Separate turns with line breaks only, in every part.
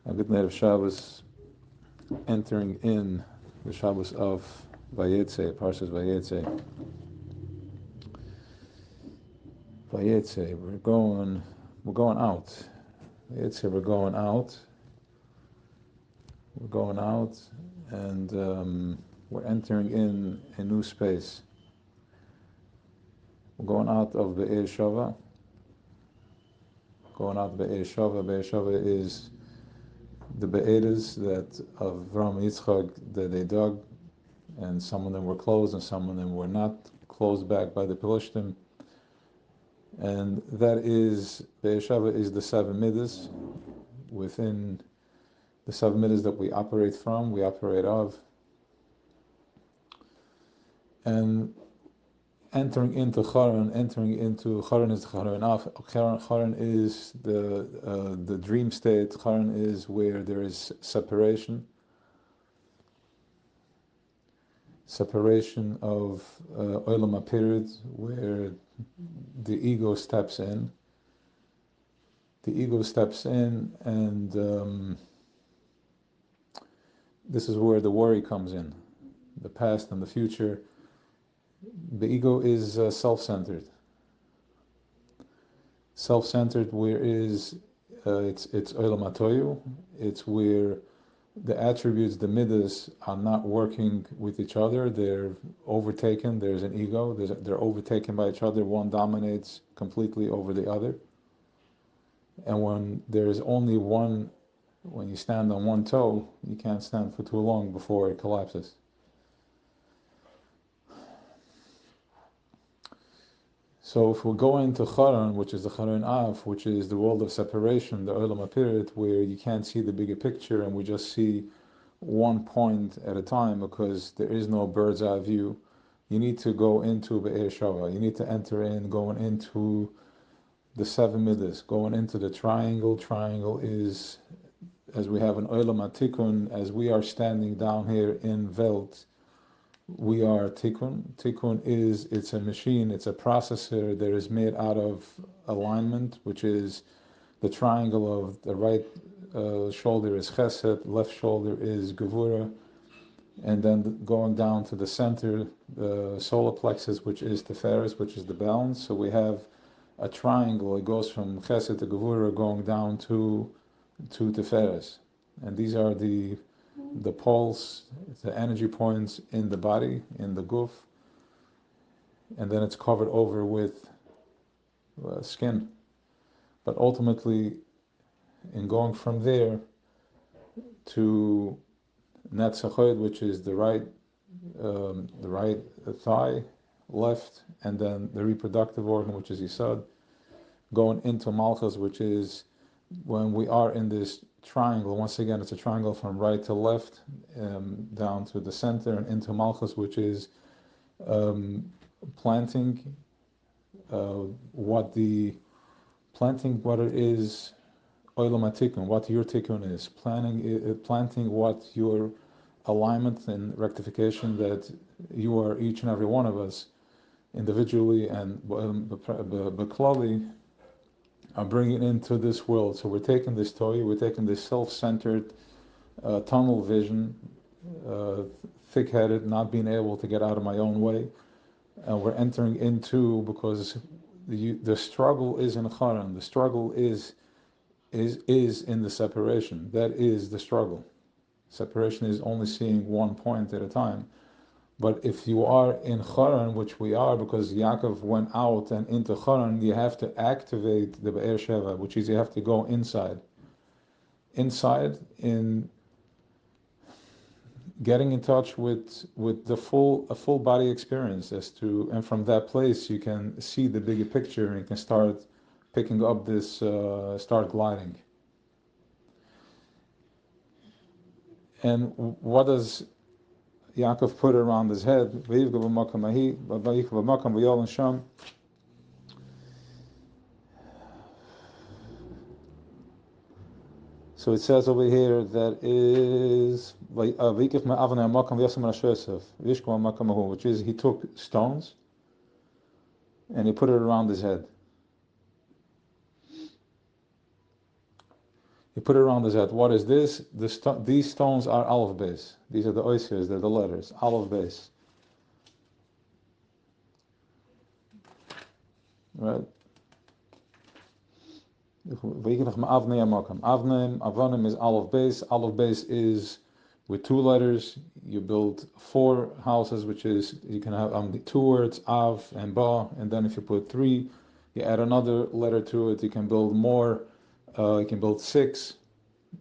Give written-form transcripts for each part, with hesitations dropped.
A good night of Shabbos, entering in the Shabbos of Vayetze, Parshas Vayetze. Vayetze, we're going out. Vayetze, we're going out, and we're entering in a new space. We're going out of Be'er Shava. Be'er Shava is the Be'eres that of Ram Yitzchak that they dug, and some of them were closed and some of them were not closed back by the Pelishtim. And that is, Be'er Shava is the seven midas. Within the seven midas that we operate from, we operate of. And entering into Charan is Charan Af. Charan is the dream state. Charan is where there is separation of Olam HaPirid, where the ego steps in. And this is where the worry comes in, the past and the future. The ego is self-centered, where is it's Olam HaToyu. It's where the attributes, the midas, are not working with each other. They're overtaken. There's an ego. They're overtaken by each other. One dominates completely over the other. And when there is only one, when you stand on one toe, you can't stand for too long before it collapses. So if we go into Charan, which is the Charan Av, which is the world of separation, the Olam HaPirid, where you can't see the bigger picture and we just see one point at a time because there is no bird's eye view, you need to go into Be'er Shava. You need to enter in, going into the seven midas, going into the triangle. Triangle is, as we have an Olam HaTikun, as we are standing down here in Welt, we are Tikkun. Tikkun is, it's a machine, it's a processor that is made out of alignment, which is the triangle of the right shoulder is Chesed, left shoulder is Gevura, and then going down to the center, the solar plexus, which is Tiferes, which is the balance. So we have a triangle. It goes from Chesed to Gevura, going down to Tiferes, and these are the pulse, the energy points in the body, in the guf, and then it's covered over with skin. But ultimately, in going from there to Netzachod, which is the right thigh, left, and then the reproductive organ, which is Yisod, going into Malchus, which is when we are in this triangle. Once again, it's a triangle from right to left, down to the center, and into Malchus, which is planting what it is, Olam HaTikun, what your Tikkun is, planting what your alignment and rectification that you are, each and every one of us, individually and beklali, are bringing into this world. So we're taking this toy, we're taking this self-centered tunnel vision, thick-headed, not being able to get out of my own way, and we're entering into, because the struggle is in Charan, the struggle is in the separation. That is the struggle. Separation is only seeing one point at a time. But if you are in Charan, which we are, because Ya'akov went out and into Charan, you have to activate the Be'er Sheva, which is you have to go inside in getting in touch with the full body experience, and from that place you can see the bigger picture and you can start picking up this, start gliding. And what does Yaakov put around his head? So it says over here that is, which is he took stones and he put it around his head. You put it around his head. What is this? These stones are aleph beis. These are the oisias, they're the letters. Aleph beis. Right? Avanim is aleph beis. Aleph beis is with two letters. You build 4 houses, which is, you can have 2 words, av and ba, and then if you put 3, you add another letter to it, you can build more. You can build 6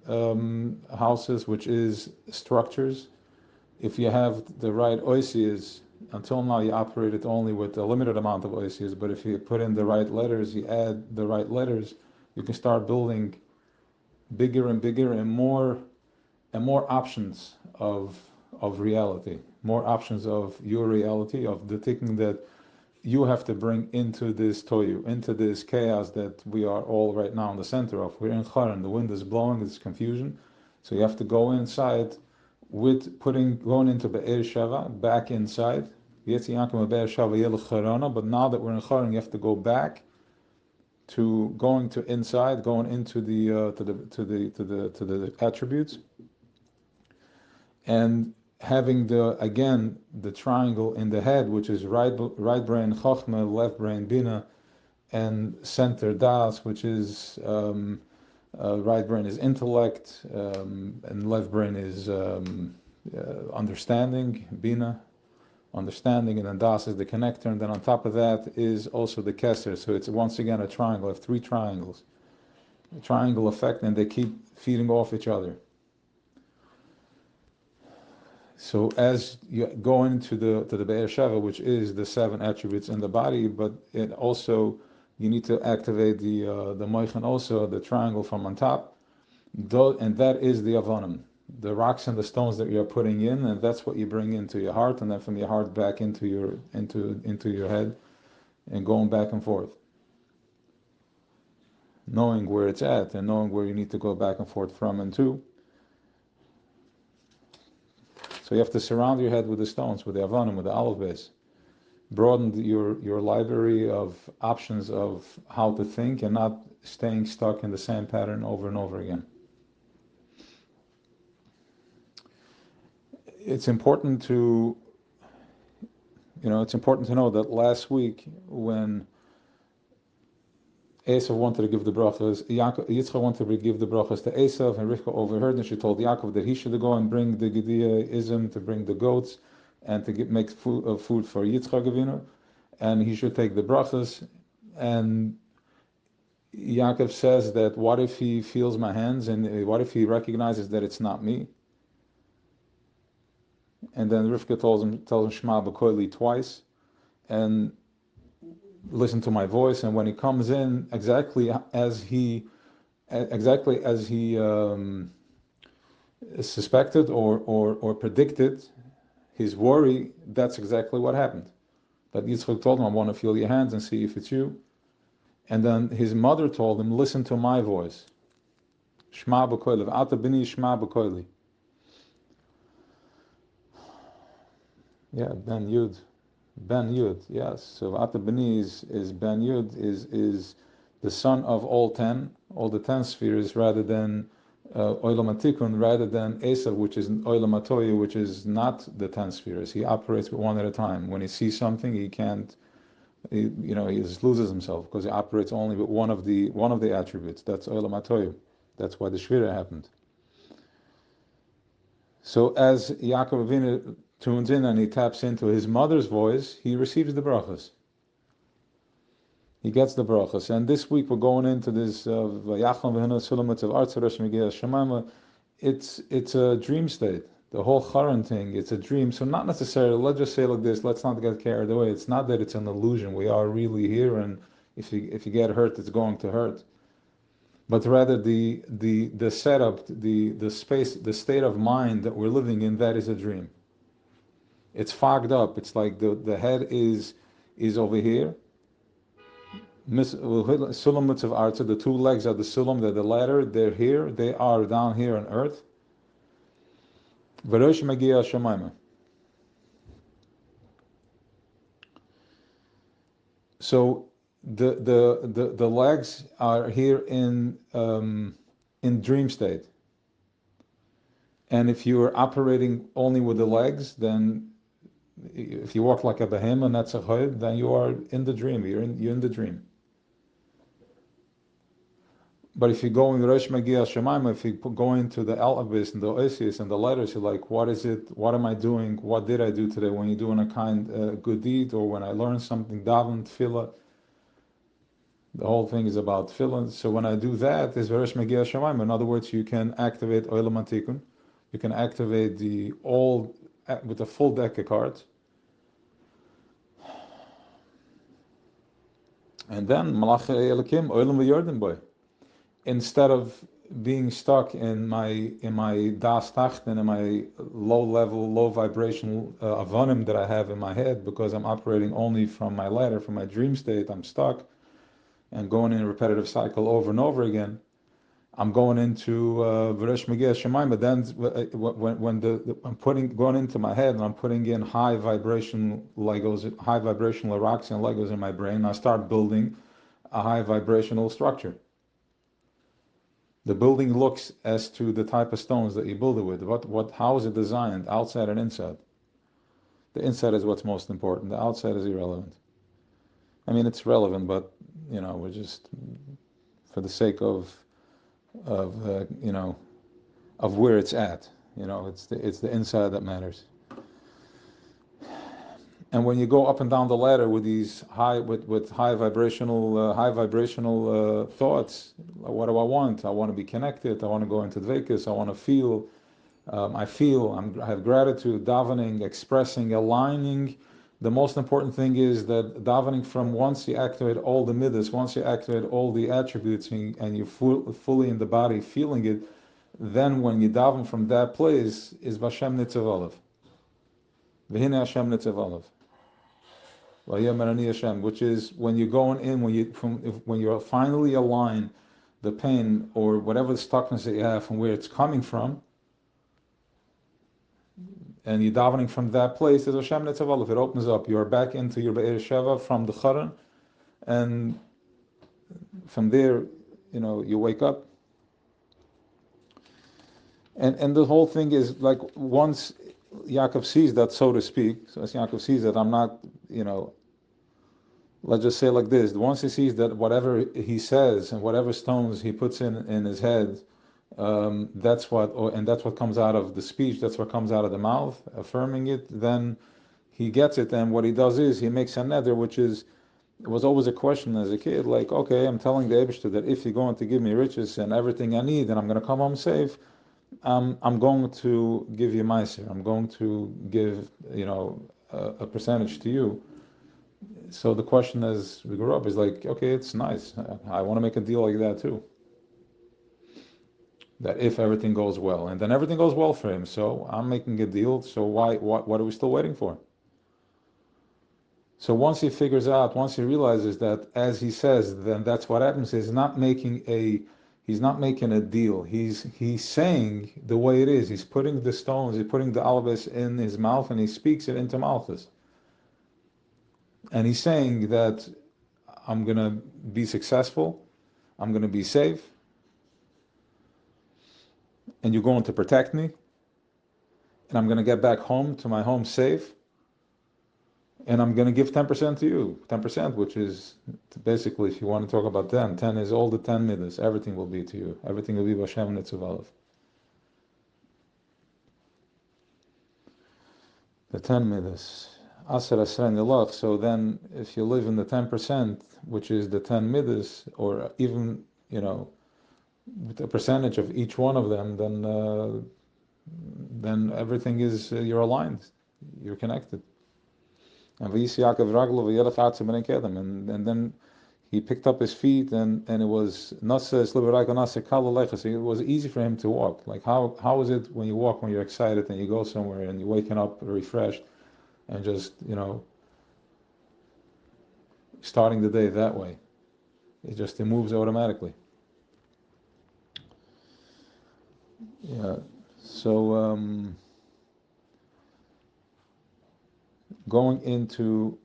houses, which is structures. If you have the right oisias, until now you operated only with a limited amount of oisias, but if you put in the right letters, you add the right letters, you can start building bigger and bigger and more options of reality, more options of your reality, of the thinking that you have to bring into this toyu, into this chaos that we are all right now in the center of. We're in Charan, the wind is blowing, it's confusion. So you have to go inside with going into Be'er Sheva, back inside. But now that we're in Charan, you have to go back to going to inside, going into the to the attributes, and having the triangle in the head, which is right brain Chochmah, left brain Bina, and center Das, which is right brain is intellect, and left brain is understanding, Bina, understanding, and then Das is the connector, and then on top of that is also the Keser. So it's once again a triangle. I have 3 triangles, a triangle effect, and they keep feeding off each other. So as you go into the Be'er Sheva, which is the 7 attributes in the body, but it also, you need to activate the Moichan, also the triangle from on top, and that is the Avonim, the rocks and the stones that you're putting in, and that's what you bring into your heart, and then from your heart back into your head, and going back and forth, knowing where it's at and knowing where you need to go back and forth from and to. So you have to surround your head with the stones, with the Avanim, with the aleph beis. Broaden your library of options of how to think, and not staying stuck in the same pattern over and over again. It's important to know that last week, when Esav wanted to give the brachas, Yitzchak wanted to give the brachas to Esav, and Rivka overheard, and she told Yaakov that he should go and bring the Gediyah to bring the goats, and to make food for Yitzchak Avinu, and he should take the brachas. And Yaakov says that, what if he feels my hands, and what if he recognizes that it's not me? And then Rivka tells him Shema B'Koili twice, and listen to my voice. And when he comes in, exactly as he suspected or predicted, his worry, that's exactly what happened. That Yitzchak told him, I want to feel your hands and see if it's you. And then his mother told him, listen to my voice. Shema B'Koili, Ata B'ni Shema B'Koili. Yeah, Ben Yud, yes. So Ata B'ni is Ben Yud, is the son of all the 10 spheres, rather than Olam HaTikun, rather than Esav, which is Olam HaToyu, which is not the 10 spheres. He operates with one at a time. When he sees something, he can't, he just loses himself, because he operates only with one of the attributes. That's Olam HaToyu. That's why the Shvira happened. So as Yaakov Avinu tunes in and he taps into his mother's voice, he receives the brachas. He gets the brachas. And this week we're going into this it's a dream state. The whole Charan thing, it's a dream. So not necessarily, let's just say like this, let's not get carried away. It's not that it's an illusion. We are really here, and if you get hurt, it's going to hurt. But rather the setup, the space, the state of mind that we're living in, that is a dream. It's fogged up. It's like the head is over here. Sulam of Arza, the 2 legs are the sulam, they're the ladder, they're here, they are down here on earth. V'rosh Magia Shamayma. So the legs are here in in dream state. And if you are operating only with the legs, then if you walk like a behemoth, that's a chayd, then you are in the dream. You're in the dream. But if you go in Rosh Magia Shemaim, if you go into the Al-Abyss and the Oasis and the letters, you're like, what is it? What am I doing? What did I do today? When you're doing a good deed, or when I learned something, daven, tefillah, the whole thing is about tefillah. So when I do that, is Rosh Magia Shemaim. In other words, you can activate Olam HaTikun. You can activate with a full deck of cards. And then Malach Elikim, Olam V'Yordim Boy. Instead of being stuck in my das tachten, in my low level, low vibrational avonim that I have in my head, because I'm operating only from my ladder, from my dream state, I'm stuck and going in a repetitive cycle over and over again. I'm going into V'resh Megeh Shemaim, but then when I'm going into my head and I'm putting in high vibrational Legos, high vibrational rocks and Legos in my brain, I start building a high vibrational structure. The building looks as to the type of stones that you build it with. How is it designed, outside and inside? The inside is what's most important. The outside is irrelevant. I mean, it's relevant, but we're just for the sake of where it's at. It's the inside that matters. And when you go up and down the ladder with these high vibrational thoughts, what do I want? I want to be connected. I want to go into dveikus. I want to feel. I have gratitude, davening, expressing, aligning. The most important thing is that davening from once you activate all the midas, once you activate all the attributes, and you're fully in the body, feeling it, then when you daven from that place is Vashem Nitzav Olav. V'hine Hashem Nitzav Olav. Which is when you're going in, when you finally align the pain or whatever the stuckness that you have from where it's coming from, and you're davening from that place, is Hashem Nitzav Olav. It opens up. You're back into your Be'er Sheva from the Charan, and from there, you wake up. And the whole thing is like once Ya'akov sees that, so to speak, so as Ya'akov sees that I'm not, let's just say like this, once he sees that whatever he says and whatever stones he puts in his head, that's what comes out of the speech, that's what comes out of the mouth, affirming it, then he gets it, and what he does is he makes a neder, which is, it was always a question as a kid, like, okay, I'm telling the Eibishter that if you're going to give me riches and everything I need, and I'm going to come home safe, I'm going to give you meiser. I'm going to give, a percentage to you. So the question as we grew up is like, okay, it's nice. I want to make a deal like that too. That if everything goes well, and then everything goes well for him, so I'm making a deal. So what are we still waiting for? So once he figures out, once he realizes that, as he says, then that's what happens. He's not making a deal. He's saying the way it is. He's putting the stones, he's putting the alabas in his mouth, and he speaks it into Malchus. And he's saying that I'm going to be successful, I'm going to be safe, and you're going to protect me, and I'm going to get back home to my home safe, and I'm going to give 10% to you. 10%, which is basically, if you want to talk about 10 is all the 10 midas. Everything will be to you. Everything will be Vashem Nitzav Olav. The 10 midas. Aser Asren Yelach. So then, if you live in the 10%, which is the 10 midas, or even, with a percentage of each one of them, then everything is, you're aligned. You're connected. And then he picked up his feet, and it was it was easy for him to walk. Like how is it when you walk, when you're excited and you go somewhere and you're waking up refreshed and just starting the day that way? It moves automatically. Yeah. So going into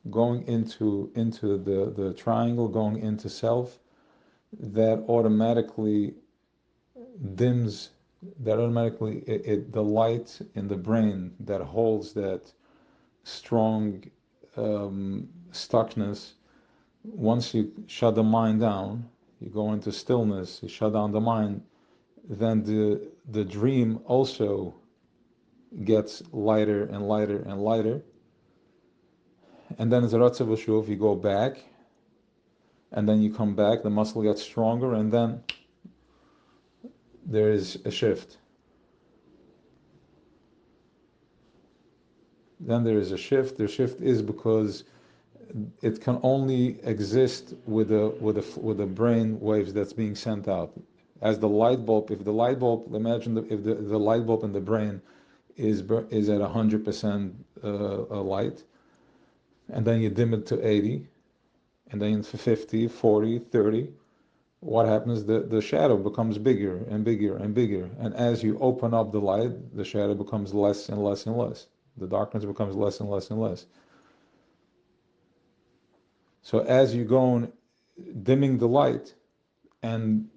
the triangle, going into self, that automatically dims, that automatically, the light in the brain that holds that strong stuckness, once you shut the mind down, you go into stillness, you shut down the mind, then the dream also gets lighter and lighter and lighter. And then as a Ratzav Shuv, you go back, and then you come back, the muscle gets stronger, and then there is a shift. Then there is a shift. The shift is because it can only exist with the brain waves that's being sent out. As the light bulb, if the light bulb, imagine if the light bulb in the brain is at 100% light, and then you dim it to 80, and then 50, 40, 30, what happens? The shadow becomes bigger and bigger and bigger. And as you open up the light, the shadow becomes less and less and less. The darkness becomes less and less and less. So as you go on dimming the light, and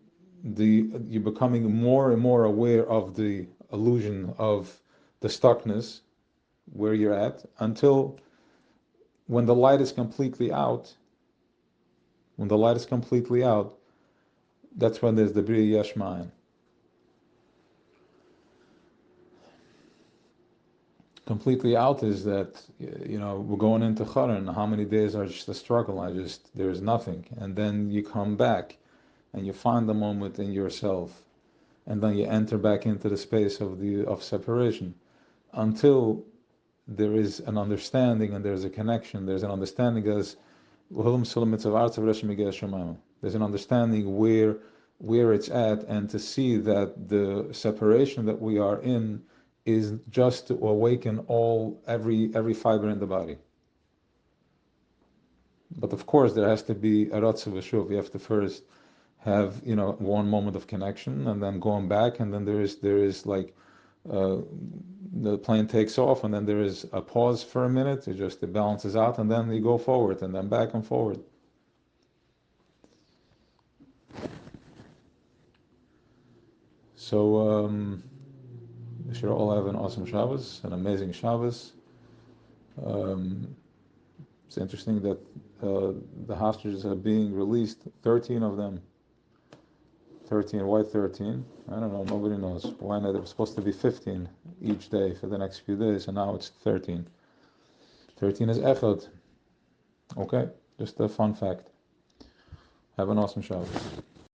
you're becoming more and more aware of the illusion of the stuckness where you're at, until when the light is completely out, that's when there's the Bria Yashmayan. Completely out is that, we're going into Charan, how many days are just a struggle, there's nothing. And then you come back and you find the moment in yourself, and then you enter back into the space of separation, until there is an understanding and there's a connection. There's an understanding as there's an understanding where it's at, and to see that the separation that we are in is just to awaken every fiber in the body. But of course, there has to be a ratzav v'shuv. You have to first have one moment of connection, and then going back, and then there is like the plane takes off, and then there is a pause for a minute. It balances out, and then you go forward, and then back and forward. So we should all have an awesome Shabbos, an amazing Shabbos. It's interesting that the hostages are being released, 13 of them. 13, why 13? I don't know, nobody knows. Why not? There was supposed to be 15 each day for the next few days, and now it's 13. 13 is Echad. Okay, just a fun fact. Have an awesome Shabbos.